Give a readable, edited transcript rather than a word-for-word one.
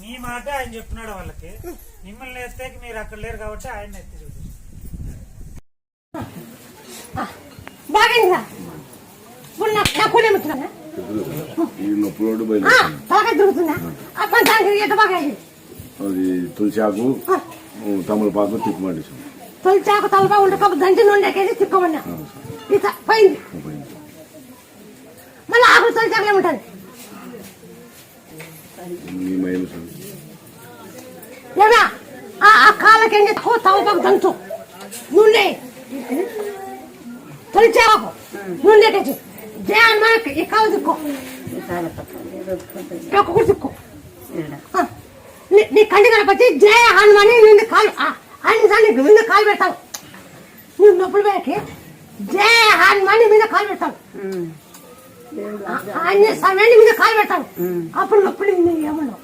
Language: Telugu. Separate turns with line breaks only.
మీ మాట ఆయన చెప్పినాడు వాళ్ళకి, మిమ్మల్ని ఎత్తే మీరు అక్కడ లేరు కాబట్టి ఆయన ఎత్తి చూపించారు.
అది తులసాకు తమలపాకు తిప్పమండి.
తులసాకు తలపాకు ఉండకపోతే దంచి నుండి తిక్కమన్నా పోయింది. మళ్ళీ ఆకులు తులసాకులే ఉంటుంది. ఆ కాళ్ళకి తలపాకు దంచు నుండి తులసాకు నుండి జయాన్ మనకి ఈ కాలు తిక్కో కూడా తిక్కో. నీ కంటి కనపచ్చి జయ హనుమాని నిన్ను కాలు అన్ని మీద కాలు పెడతావు. నువ్వు నొప్పులు పెట్టి జయ హనుమాని మీద కాలు పెడతావు. అన్ని సమయాన్ని మీద కాలు పెడతావు. అప్పుడు నొప్పులు ఏమన్నావు.